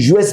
US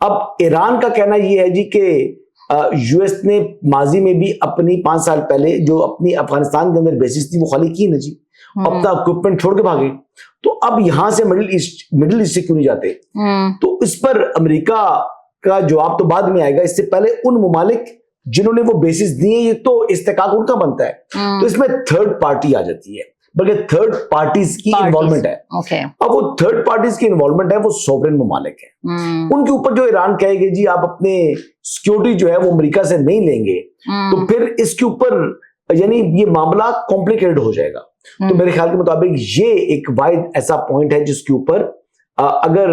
اب ایران کا کہنا یہ ہے جی کہ یو ایس نے ماضی میں بھی اپنی 5 سال پہلے جو اپنی افغانستان کے اندر بیسز تھی وہ خالی کی نا جی، اپنا اکوپمنٹ چھوڑ کے بھاگے، تو اب یہاں سے مڈل ایسٹ سے کیوں نہیں جاتے؟ تو اس پر امریکہ کا جواب تو بعد میں آئے گا، اس سے پہلے ان ممالک جنہوں نے وہ بیسز دیے یہ تو استحقاق ان کا بنتا ہے، تو اس میں تھرڈ پارٹی آ جاتی ہے، بلکہ تھرڈ پارٹیز کی انوالومنٹ ہے۔ اب وہ تھرڈ پارٹیز کی انوالومنٹ ہے وہ سوورن ممالک ہیں، ان کے اوپر جو ایران کہے گے جی آپ اپنے سیکیورٹی جو ہے وہ امریکہ سے نہیں لیں گے، تو پھر اس کے اوپر یعنی یہ معاملہ کمپلیکیٹڈ ہو جائے گا۔ تو میرے خیال کے مطابق یہ ایک واحد ایسا پوائنٹ ہے جس کے اوپر اگر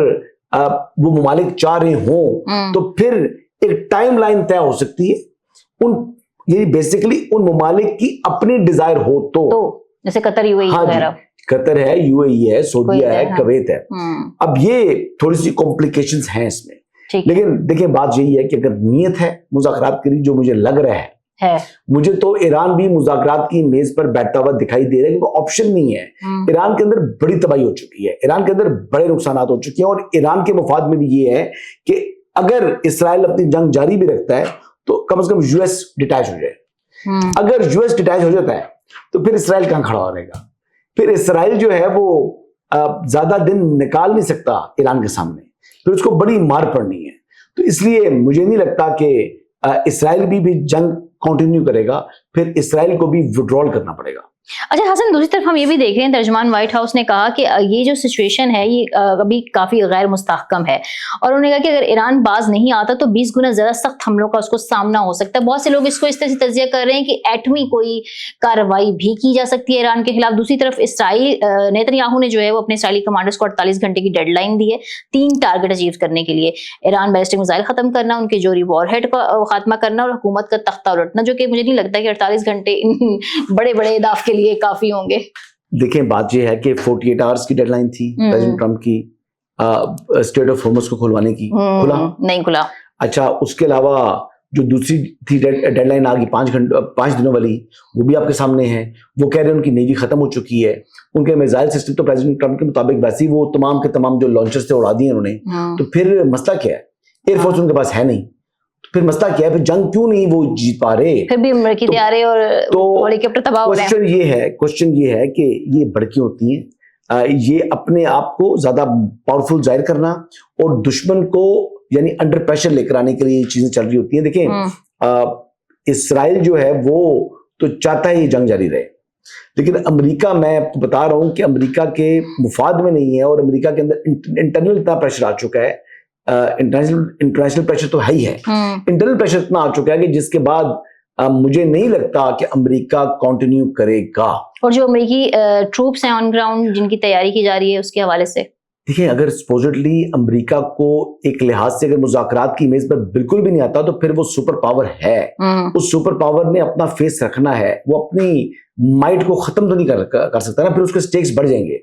وہ ممالک چاہ رہے ہوں تو پھر ایک ٹائم لائن طے ہو سکتی ہے، یعنی بیسیکلی ان ممالک کی اپنی ڈیزائر ہو تو جیسے قطر یو اے ای وغیرہ، قطر ہے، یو اے ای ہے، سعودیہ ہے، کویت ہے۔ اب یہ تھوڑی سی کمپلیکیشنز ہیں اس میں، لیکن دیکھیں بات یہی ہے کہ اگر نیت ہے مذاکرات کے لیے، جو مجھے لگ رہا ہے مجھے تو ایران بھی مذاکرات کی میز پر بیٹھتا ہوا دکھائی دے رہا ہے، کیونکہ آپشن نہیں ہے۔ ایران کے اندر بڑی تباہی ہو چکی ہے، ایران کے اندر بڑے نقصانات ہو چکے ہیں، اور ایران کے مفاد میں بھی یہ ہے کہ اگر اسرائیل اپنی جنگ جاری بھی رکھتا ہے تو کم از کم یو ایس ڈیٹیچ ہو جائے۔ اگر یو ایس ڈیٹیچ ہو جاتا ہے تو پھر اسرائیل کہاں کھڑا رہے گا؟ پھر اسرائیل جو ہے وہ زیادہ دن نکال نہیں سکتا ایران کے سامنے، پھر اس کو بڑی مار پڑنی ہے۔ تو اس لیے مجھے نہیں لگتا کہ اسرائیل بھی جنگ کنٹینیو کرے گا، پھر اسرائیل کو بھی وڈرال کرنا پڑے گا۔ اچھا حسن، دوسری طرف ہم یہ بھی دیکھ رہے ہیں ترجمان وائٹ ہاؤس نے کہا کہ یہ جو سچویشن ہے یہ ابھی کافی غیر مستحکم ہے، اور انہوں نے کہا کہ اگر ایران باز نہیں آتا تو 20 گنا زیادہ سخت حملوں کا اس کو سامنا ہو سکتا ہے۔ بہت سے لوگ اس کو اس طرح سے تجزیہ کر رہے ہیں کہ ایٹمی کوئی کارروائی بھی کی جا سکتی ہے ایران کے خلاف۔ دوسری طرف اسرائیل نیتن یاہو نے جو ہے وہ اپنے اسرائیلی کمانڈرز کو 48 گھنٹے کی ڈیڈ لائن دی ہے 3 ٹارگٹ اچیو کرنے کے لیے: ایران بیلسٹک میزائل ختم کرنا، ان کے جوہری وار ہیڈ کا خاتمہ کرنا، اور حکومت کا تختہ الٹنا، جو کہ مجھے نہیں لگتا کہ 48 گھنٹے بڑے بڑے اہداف کے لیے کافی ہوں گے۔ دیکھیں بات یہ ہے کہ 48 آورز کی ڈیڈ لائن تھی پریزیڈنٹ ٹرمپ کی اسٹریٹ آف ہارمز کو کھلوانے کی، کھلا نہیں کھلا۔ اچھا اس کے علاوہ جو دوسری تھی ڈیڈ لائن آ گئی 5 دنوں والی، وہ بھی آپ کے سامنے ہے۔ وہ کہہ رہے ہیں ان کی نیوی ختم ہو چکی ہے، ان کے میزائل سسٹم تو پریزیڈنٹ ٹرمپ کے مطابق ویسے ہی وہ تمام کے تمام جو لانچرز تھے اڑا دیے انہوں نے، تو پھر مسئلہ کیا ہے؟ ایئر فورس ان کے پاس ہے نہیں، پھر مسئلہ کیا ہے؟ پھر جنگ کیوں نہیں وہ جیت پا رہے؟ پھر بھی امریکی طیارے اور ہیلی کاپٹر تباہ ہو رہے ہیں۔ کوشچن یہ ہے کہ یہ بڑکی ہوتی ہیں، یہ اپنے آپ کو زیادہ پاورفل ظاہر کرنا اور دشمن کو یعنی انڈر پریشر لے کر آنے کے لیے یہ چیزیں چل رہی ہوتی ہیں۔ دیکھیں اسرائیل جو ہے وہ تو چاہتا ہے یہ جنگ جاری رہے، لیکن امریکہ، میں آپ کو بتا رہا ہوں کہ امریکہ کے مفاد میں نہیں ہے، اور امریکہ کے اندر انٹرنل اتنا پریشر آ چکا ہے، انٹرنیشنل پریشر تو ہے ہی ہے، انٹرنل پریشر اتنا آ چکا ہے کہ جس کے بعد مجھے نہیں لگتا کہ امریکہ کنٹینیو کرے گا۔ اور جو امریکی ٹروپس ہیں آن گراؤنڈ جن کی تیاری کی جا رہی ہے اس کے حوالے سے دیکھیں، اگر سپوزٹلی امریکہ کو ایک لحاظ سے اگر مذاکرات کی میز پر بالکل بھی نہیں آتا تو پھر وہ سپر پاور ہے، اس سپر پاور نے اپنا فیس رکھنا ہے، وہ اپنی مائٹ کو ختم تو نہیں کر سکتا نا، پھر اس کے سٹیکس بڑھ جائیں گے۔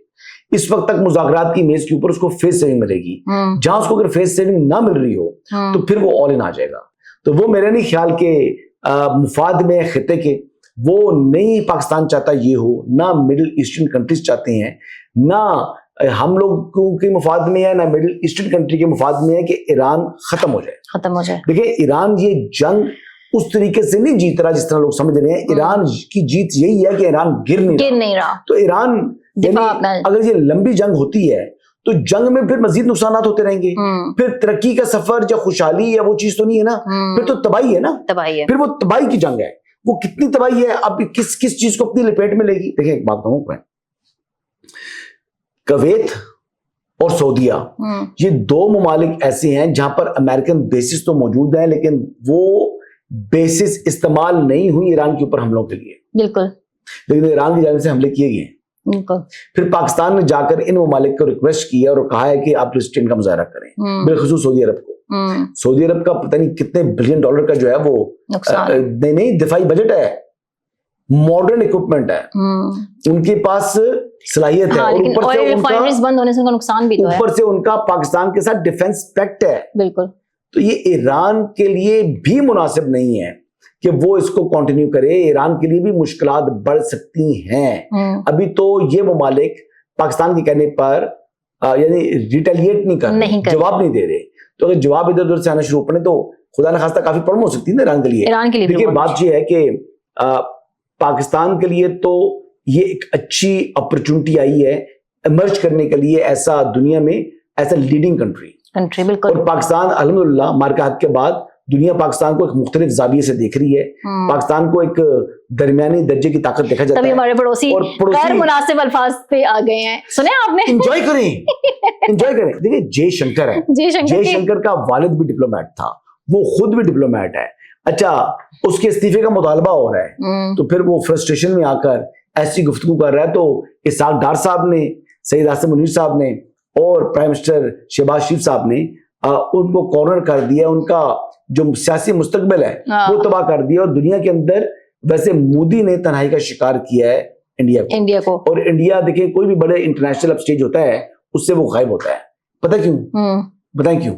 اس وقت تک مذاکرات کی میز کے اوپر اس کو فیس سیونگ ملے گی، جہاں اس کو اگر فیس سیونگ نہ مل رہی ہو تو پھر وہ آل ان آ جائے گا۔ تو وہ میرا نہیں خیال کہ مفاد میں خطے کے وہ نہیں پاکستان چاہتا یہ ہو، نہ مڈل ایسٹرن کنٹریز چاہتے ہیں، نہ ہم لوگوں کے مفاد میں ہے، نہ مڈل ایسٹرن کنٹری کے مفاد میں ہے کہ ایران ختم ہو جائے۔ دیکھیں ایران یہ جنگ اس طریقے سے نہیں جیت رہا جس طرح لوگ سمجھ رہے ہیں، ایران کی جیت یہی ہے کہ ایران گر نہیں رہا۔ تو ایران اگر یہ لمبی جنگ ہوتی ہے تو جنگ میں پھر مزید نقصانات ہوتے رہیں گے، پھر ترقی کا سفر یا خوشحالی یا وہ چیز تو نہیں ہے نا، پھر تو تباہی ہے نا، پھر وہ تباہی کی جنگ ہے۔ وہ کتنی تباہی ہے، اب کس چیز کو اپنی لپیٹ میں لے گی؟ دیکھیں ایک بات کہوں، کویت اور سعودیہ یہ 2 ممالک ایسے ہیں جہاں پر امریکن بیسز تو موجود ہیں، لیکن وہ بیسز استعمال نہیں ہوئی ایران کے اوپر حملوں کے لیے، بالکل، لیکن ایران کی جانب سے حملے کیے گئے ہیں۔ پھر پاکستان نے جا کر ان ممالک کو ریکویسٹ کی ہے اور کہا ہے کہ آپ ریسٹرینٹ کا مظاہرہ کریں، بالخصوص سعودی عرب کو۔ سعودی عرب کا پتہ نہیں کتنے بلین ڈالر کا جو ہے وہ نہیں دفاعی بجٹ ہے، ماڈرن اکوپمنٹ ہے، ان کے پاس صلاحیت ہے، اوپر سے ان کا پاکستان کے ساتھ ڈیفنس پیکٹ ہے، بالکل۔ تو یہ ایران کے لیے بھی مناسب نہیں ہے کہ وہ اس کو کنٹینیو کرے، ایران کے لیے بھی مشکلات بڑھ سکتی ہیں۔ ابھی تو یہ ممالک پاکستان کے کہنے پر یعنی ریٹیلیٹ نہیں کر رہے، جواب نہیں دے رہے، تو اگر جواب ادھر ادھر سے آنا شروع پڑے تو خدا نہ خواستہ کافی پرابلم ہو سکتی ہے نا ایران کے لیے. دیکھیے بات یہ ہے کہ پاکستان کے لیے تو یہ ایک اچھی اپرچونٹی آئی ہے ایمرج کرنے کے لیے ایسا دنیا میں ایسا لیڈنگ کنٹری. بالکل. اور پاکستان الحمدللہ مارکا حق کے بعد دنیا پاکستان کو ایک مختلف زاویے سے دیکھ رہی ہے. پاکستان کو ایک درمیانی درجے کی طاقت دیکھا جاتا ہے. ہمارے پڑوسی غیر مناسب الفاظ پہ آ گئے ہیں, سنے آپ نے؟ انجوائے کریں. دیکھیں جے شنکر ہے, جے شنکر کا والد بھی ڈپلومیٹ تھا, وہ خود بھی ڈپلومیٹ ہے. اچھا اس کے استعفے کا مطالبہ ہو رہا ہے تو پھر وہ فرسٹریشن میں آ کر ایسی گفتگو کر رہا ہے. تو اسحاق ڈار صاحب نے, سید حسن منیر صاحب نے اور پرائم منسٹر شہباز شریف صاحب نے ان کو کارنر کر دیا. ان کا جو سیاسی مستقبل ہے وہ تباہ کر دیا. اور دنیا کے اندر ویسے مودی نے تنہائی کا شکار کیا ہے انڈیا کو. اور انڈیا دیکھیں کوئی بھی بڑے انٹرنیشنل اپ سٹیج ہوتا ہے اس سے وہ غائب ہوتا ہے. پتہ کیوں؟ بتائیں کیوں؟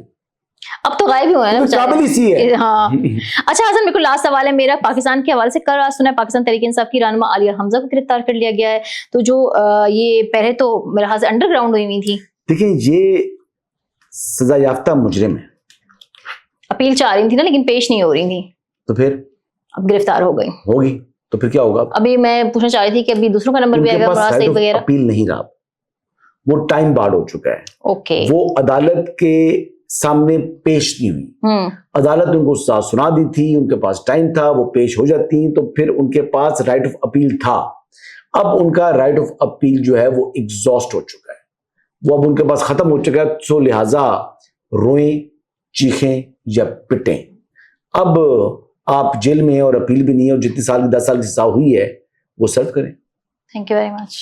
اب تو غائب ہی ہوا ہے نا قابل اسی ہے. ہاں. اچھا حسن میرے کو لاسٹ سوال ہے میرا پاکستان کے حوالے سے. کل رات سنا پاکستان تحریک انصاف کی رہنما عالیہ حمزہ کو گرفتار کر لیا گیا ہے. تو جو یہ پہلے تو میرے خیال سے انڈر گراؤنڈ ہوئی تھی. دیکھیں یہ سزا یافتہ مجرم ہے. اپیل چاہ رہی تھی نا لیکن پیش نہیں ہو رہی تھی, تو پھر اب گرفتار ہو گئی ہوگی تو پھر کیا ہوگا؟ ابھی میں پوچھنا چاہ رہی تھی کہ ابھی دوسروں کا نمبر بھی آئے گا مراد سعید وغیرہ. اپیل نہیں رہا, وہ ٹائم بارڈ ہو چکا ہے. اوکے. وہ عدالت کے سامنے پیش نہیں ہوئی. عدالت نے ان کو سزا سنا دی تھی, ان کے پاس ٹائم تھا, وہ پیش ہو جاتی تو پھر ان کے پاس رائٹ آف اپیل تھا. اب ان کا رائٹ آف اپیل جو ہے وہ ایگزاسٹ ہو چکا ہے, وہ اب ان کے پاس ختم ہو چکا ہے. سو لہٰذا روئیں, چیخیں یا پٹیں. اب آپ جیل میں ہیں اور اپیل بھی نہیں ہے, اور جتنی سال کی 10 سال کی سزا ہوئی ہے وہ سرو کریں. Thank you very much.